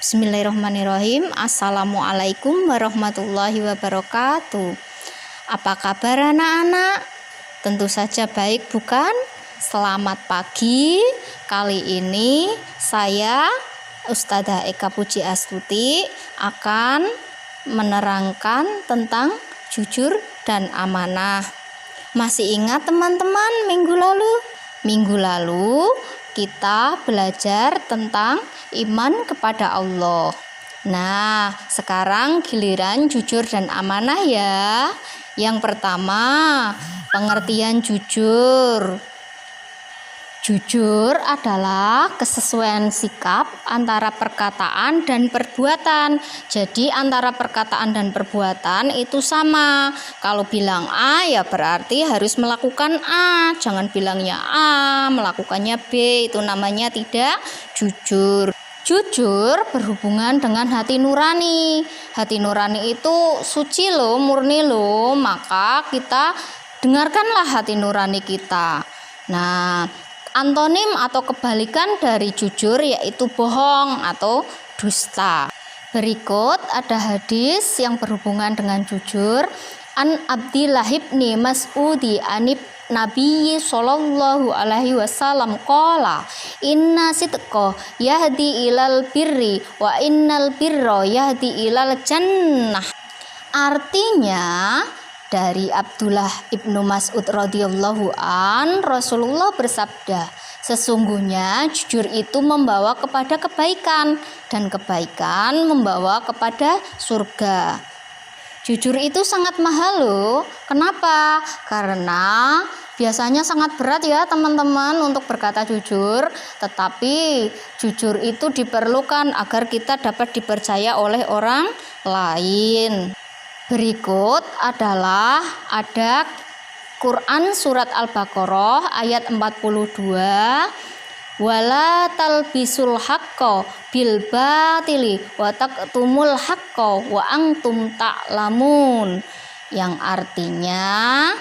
Bismillahirrahmanirrahim. Assalamualaikum warahmatullahi wabarakatuh. Apa kabar anak-anak? Tentu saja baik, bukan? Selamat pagi. Kali ini saya Ustadzah Eka Puji Astuti akan menerangkan tentang jujur dan amanah. Masih ingat teman-teman minggu lalu? Minggu lalu kita belajar tentang iman kepada Allah. Nah, sekarang giliran jujur dan amanah ya. Yang pertama, pengertian jujur. Jujur adalah kesesuaian sikap antara perkataan dan perbuatan. Jadi antara perkataan dan perbuatan itu sama. Kalau bilang A ya berarti harus melakukan A. Jangan bilangnya A, melakukannya B. Itu namanya tidak jujur. Jujur berhubungan dengan hati nurani. Hati nurani itu suci loh, murni loh. Maka kita dengarkanlah hati nurani kita. Nah, antonim atau kebalikan dari jujur yaitu bohong atau dusta. Berikut ada hadis yang berhubungan dengan jujur. An Abdillah ibni Mas'udi anib Nabi sallallahu alaihi wasallam qala inna sidqa yahdi ilal birri wa innal birra yahdi ilal jannah. Artinya, dari Abdullah ibnu Mas'ud radhiyallahu an, Rasulullah bersabda, sesungguhnya jujur itu membawa kepada kebaikan dan kebaikan membawa kepada surga. Jujur itu sangat mahal loh. Kenapa? Karena biasanya sangat berat ya teman-teman untuk berkata jujur, tetapi jujur itu diperlukan agar kita dapat dipercaya oleh orang lain. Berikut adalah ada Quran surat Al-Baqarah ayat 42. Wala talbisul haqqo bil batili wa taqtumul haqqo wa antum ta'lamun. Yang artinya,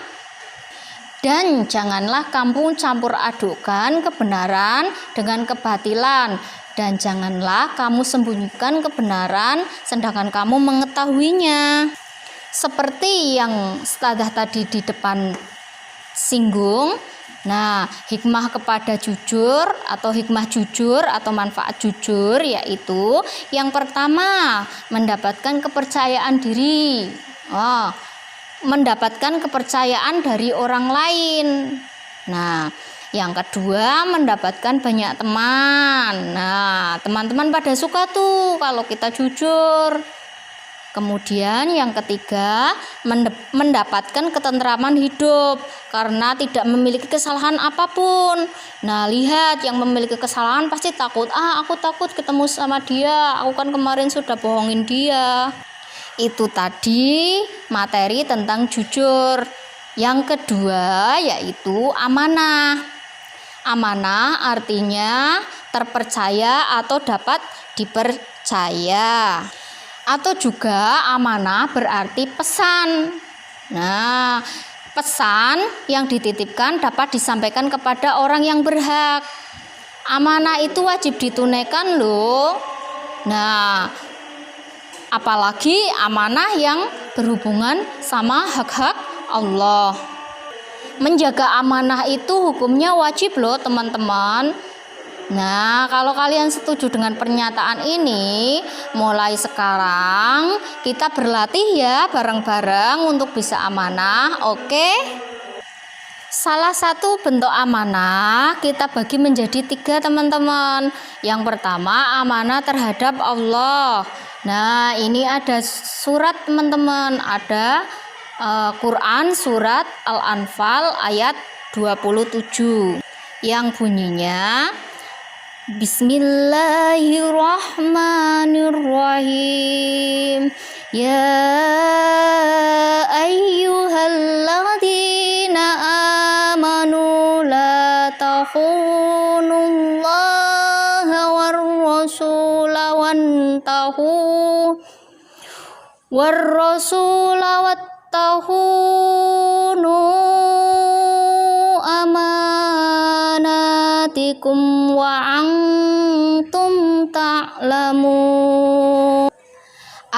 dan janganlah kamu campur adukkan kebenaran dengan kebatilan, dan janganlah kamu sembunyikan kebenaran sedangkan kamu mengetahuinya. Seperti yang Ustadzah tadi di depan singgung. Nah, hikmah kepada jujur atau hikmah jujur atau manfaat jujur yaitu yang pertama, mendapatkan kepercayaan diri. Mendapatkan kepercayaan dari orang lain. Nah, yang kedua, mendapatkan banyak teman. Nah, teman-teman pada suka tuh kalau kita jujur. Kemudian yang ketiga, mendapatkan ketentraman hidup karena tidak memiliki kesalahan apapun. Nah, lihat yang memiliki kesalahan pasti takut. Aku takut ketemu sama dia. Aku kan kemarin sudah bohongin dia. Itu tadi materi tentang jujur. Yang kedua yaitu amanah. Amanah artinya terpercaya atau dapat dipercaya. Atau juga amanah berarti pesan. Nah, pesan yang dititipkan dapat disampaikan kepada orang yang berhak. Amanah itu wajib ditunaikan loh. Nah, apalagi amanah yang berhubungan sama hak-hak Allah. Menjaga amanah itu hukumnya wajib loh teman-teman. Nah, kalau kalian setuju dengan pernyataan ini, mulai sekarang kita berlatih ya bareng-bareng untuk bisa amanah, oke? Salah satu bentuk amanah kita bagi menjadi 3 teman-teman. Yang pertama, amanah terhadap Allah. Nah, ini ada surat teman-teman, ada Quran surat Al-Anfal ayat 27 yang bunyinya Bismillahirrahmanirrahim. Ya ayyuhalladzina amanu la takhunullaha war-rasula wattahunu amanatikum wa antum ta'lamun.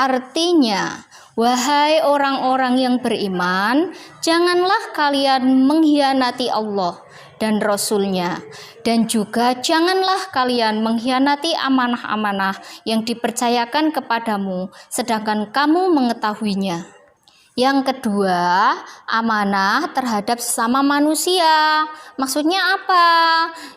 Artinya, wahai orang-orang yang beriman, janganlah kalian mengkhianati Allah dan Rasul-Nya, dan juga janganlah kalian mengkhianati amanah-amanah yang dipercayakan kepadamu, sedangkan kamu mengetahuinya. Yang kedua, amanah terhadap sesama manusia. Maksudnya apa?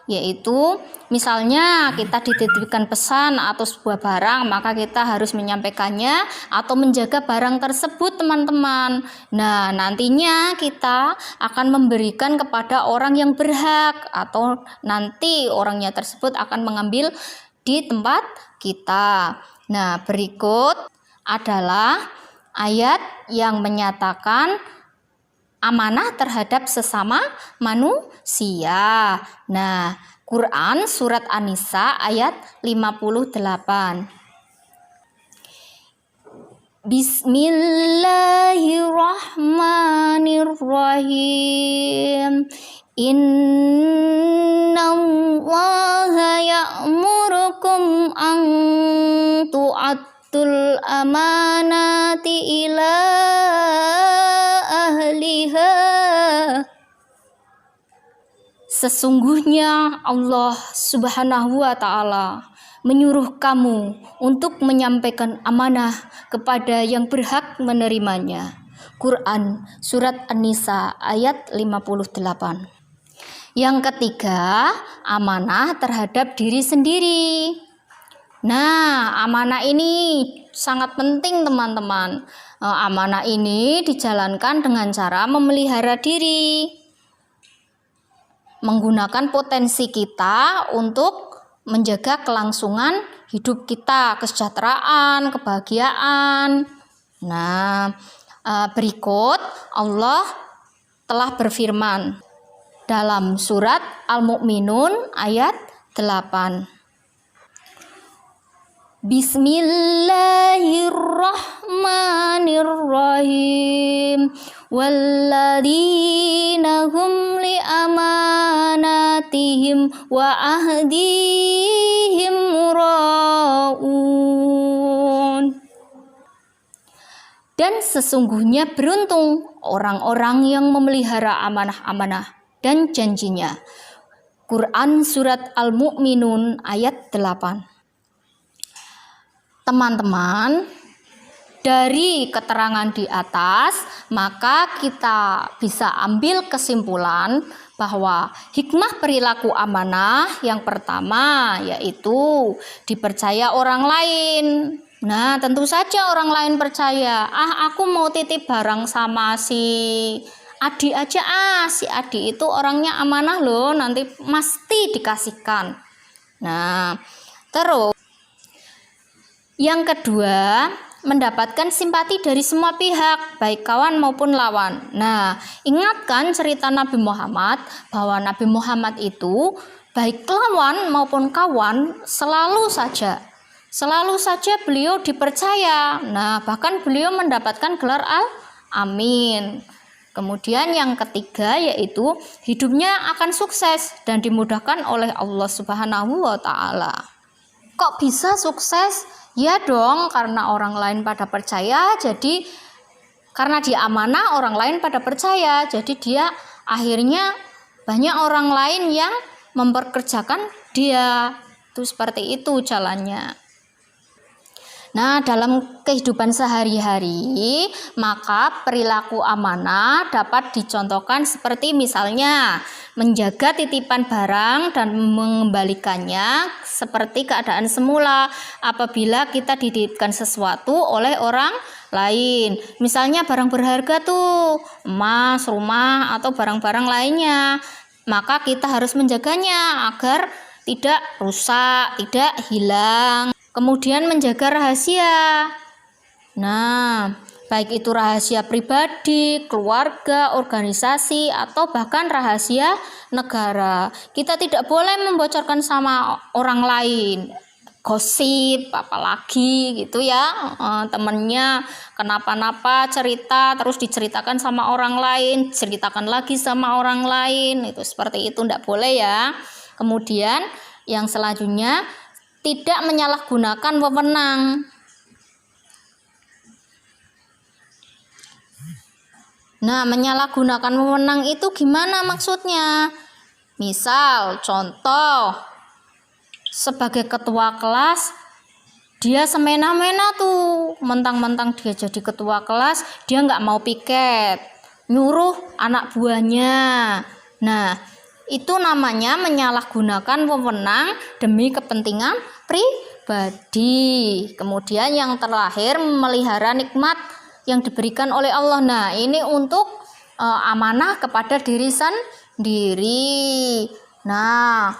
Yaitu misalnya kita dititipkan pesan atau sebuah barang, maka kita harus menyampaikannya atau menjaga barang tersebut, teman-teman. Nah, nantinya kita akan memberikan kepada orang yang berhak, atau nanti orangnya tersebut akan mengambil di tempat kita. Nah, berikut adalah ayat yang menyatakan amanah terhadap sesama manusia. Nah, Quran surat An-Nisa ayat 58. Bismillahirrahmanirrahim. Innallaha ya'murukum an tu'addul amanati ila ahliha. Sesungguhnya Allah Subhanahu wa ta'ala menyuruh kamu untuk menyampaikan amanah kepada yang berhak menerimanya. Quran surat An-Nisa ayat 58. Yang ketiga, amanah terhadap diri sendiri. Nah, amanah ini sangat penting, teman-teman. Amanah ini dijalankan dengan cara memelihara diri, menggunakan potensi kita untuk menjaga kelangsungan hidup kita, kesejahteraan, kebahagiaan. Nah, berikut Allah telah berfirman dalam surat Al-Mu'minun ayat 8. Bismillahirrahmanirrahim. Walladzina hum li amanatihim wa ahdihim ra'un. Dan sesungguhnya beruntung orang-orang yang memelihara amanah-amanah dan janjinya. Quran surat Al-Mu'minun ayat 8. Teman-teman, dari keterangan di atas, maka kita bisa ambil kesimpulan bahwa hikmah perilaku amanah yang pertama yaitu dipercaya orang lain. Nah, tentu saja orang lain percaya, aku mau titip barang sama si Adi aja, si Adi itu orangnya amanah loh, nanti pasti dikasihkan. Nah, terus yang kedua, mendapatkan simpati dari semua pihak, baik kawan maupun lawan. Nah, ingatkan cerita Nabi Muhammad bahwa Nabi Muhammad itu baik lawan maupun kawan selalu saja beliau dipercaya. Nah, bahkan beliau mendapatkan gelar Al-Amin. Kemudian yang ketiga yaitu hidupnya akan sukses dan dimudahkan oleh Allah Subhanahu wa ta'ala. Kok bisa sukses? Ya dong, karena orang lain pada percaya, jadi karena dia amanah, orang lain pada percaya, jadi dia akhirnya banyak orang lain yang memperkerjakan dia. Itu seperti itu jalannya. Nah, dalam kehidupan sehari-hari, maka perilaku amanah dapat dicontohkan seperti misalnya menjaga titipan barang dan mengembalikannya seperti keadaan semula apabila kita dititipkan sesuatu oleh orang lain. Misalnya barang berharga tuh, emas, rumah, atau barang-barang lainnya. Maka kita harus menjaganya agar tidak rusak, tidak hilang. Kemudian menjaga rahasia. Nah, baik itu rahasia pribadi, keluarga, organisasi, atau bahkan rahasia negara. Kita tidak boleh membocorkan sama orang lain. Gosip, apalagi gitu ya, temennya kenapa-napa cerita, terus diceritakan sama orang lain, ceritakan lagi sama orang lain. Itu seperti itu, tidak boleh ya. Kemudian yang selanjutnya, tidak menyalahgunakan wewenang. Nah, menyalahgunakan wewenang itu gimana maksudnya? Misal, contoh, sebagai ketua kelas, dia semena-mena tuh, mentang-mentang dia jadi ketua kelas, dia nggak mau piket, nyuruh anak buahnya. Nah, itu namanya menyalahgunakan wewenang demi kepentingan pribadi. Kemudian yang terakhir, memelihara nikmat yang diberikan oleh Allah. Nah, ini untuk amanah kepada diri sendiri. Nah,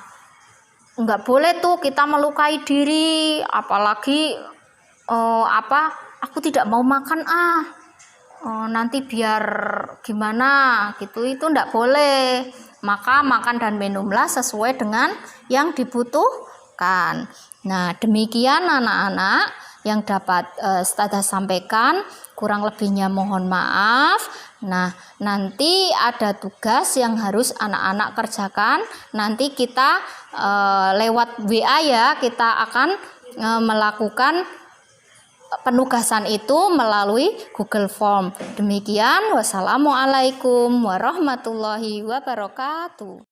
nggak boleh tuh kita melukai diri, apalagi aku tidak mau makan nanti biar gimana gitu, itu nggak boleh. Maka makan dan minumlah sesuai dengan yang dibutuhkan. Nah, demikian anak-anak yang dapat Ustazah sampaikan, kurang lebihnya mohon maaf. Nah, nanti ada tugas yang harus anak-anak kerjakan. Nanti kita lewat WA ya, kita akan melakukan penugasan itu melalui Google Form. Demikian, wassalamualaikum warahmatullahi wabarakatuh.